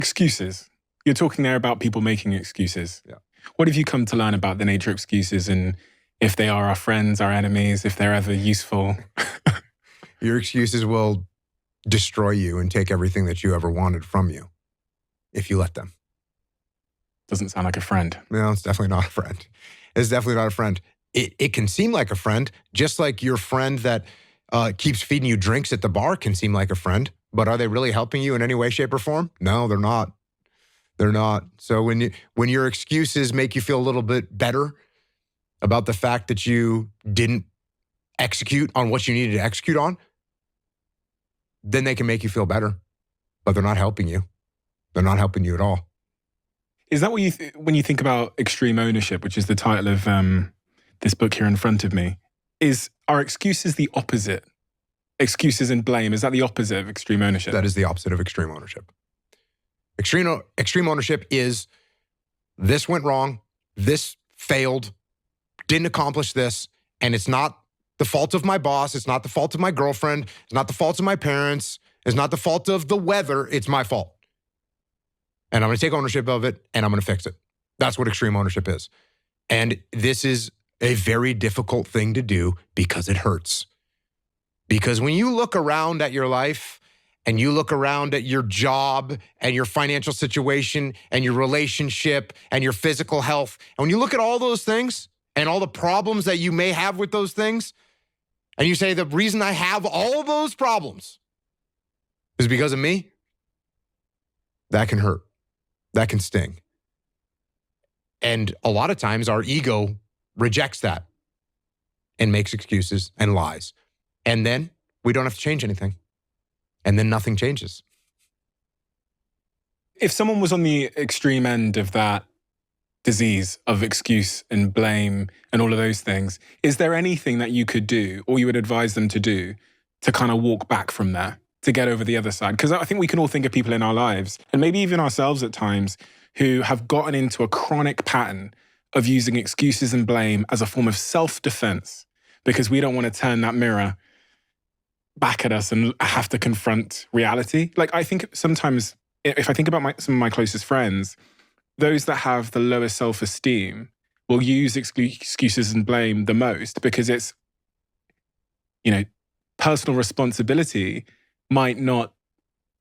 Excuses. You're talking there about people making excuses. Yeah. What have you come to learn about the nature of excuses and if they are our friends, our enemies, if they're ever useful? Your excuses will destroy you and take everything that you ever wanted from you if you let them. Doesn't sound like a friend. No, it's definitely not a friend. It's definitely not a friend. It can seem like a friend, just like your friend that keeps feeding you drinks at the bar can seem like a friend. But are they really helping you in any way, shape, or form? No, they're not. They're not. So when your excuses make you feel a little bit better about the fact that you didn't execute on what you needed to execute on, then they can make you feel better. But they're not helping you. They're not helping you at all. Is that what when you think about extreme ownership, which is the title of this book here in front of me, are excuses the opposite? Excuses and blame, is that the opposite of extreme ownership? That is the opposite of extreme ownership. Extreme ownership is this went wrong, this failed, didn't accomplish this, and it's not the fault of my boss, it's not the fault of my girlfriend, it's not the fault of my parents, it's not the fault of the weather, it's my fault. And I'm going to take ownership of it, and I'm going to fix it. That's what extreme ownership is. And this is a very difficult thing to do because it hurts. Because when you look around at your life and you look around at your job and your financial situation and your relationship and your physical health, and when you look at all those things and all the problems that you may have with those things, and you say, the reason I have all those problems is because of me, that can hurt. That can sting. And a lot of times our ego rejects that and makes excuses and lies. And then we don't have to change anything. And then nothing changes. If someone was on the extreme end of that disease of excuse and blame and all of those things, is there anything that you could do or you would advise them to do to kind of walk back from there, to get over the other side? Because I think we can all think of people in our lives, and maybe even ourselves at times, who have gotten into a chronic pattern of using excuses and blame as a form of self-defense because we don't want to turn that mirror back at us and have to confront reality. Like, I think sometimes, if I think about some of my closest friends, those that have the lowest self-esteem will use excuses and blame the most because it's, personal responsibility might not,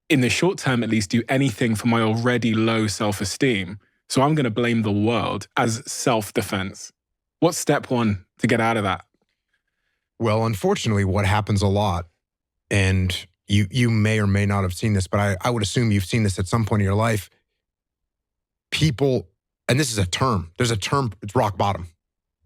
in the short term at least, do anything for my already low self-esteem. So I'm going to blame the world as self-defense. What's step one to get out of that? Well, unfortunately, what happens a lot, and you may or may not have seen this, but I would assume you've seen this at some point in your life, people, and this is a term, there's a term, it's rock bottom,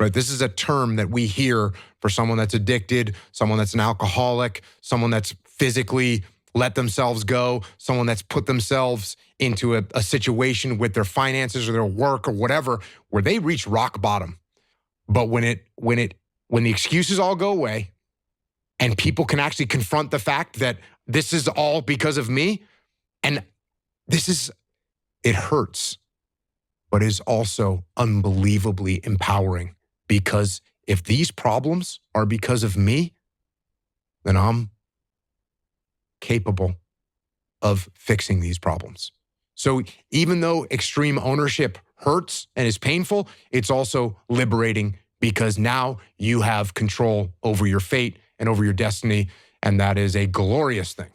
right? This is a term that we hear for someone that's addicted, someone that's an alcoholic, someone that's physically let themselves go, someone that's put themselves into a situation with their finances or their work or whatever, where they reach rock bottom. But when the excuses all go away and people can actually confront the fact that this is all because of me, and it hurts, but is also unbelievably empowering, because if these problems are because of me, then I'm capable of fixing these problems. So even though extreme ownership hurts and is painful, it's also liberating because now you have control over your fate and over your destiny, and that is a glorious thing.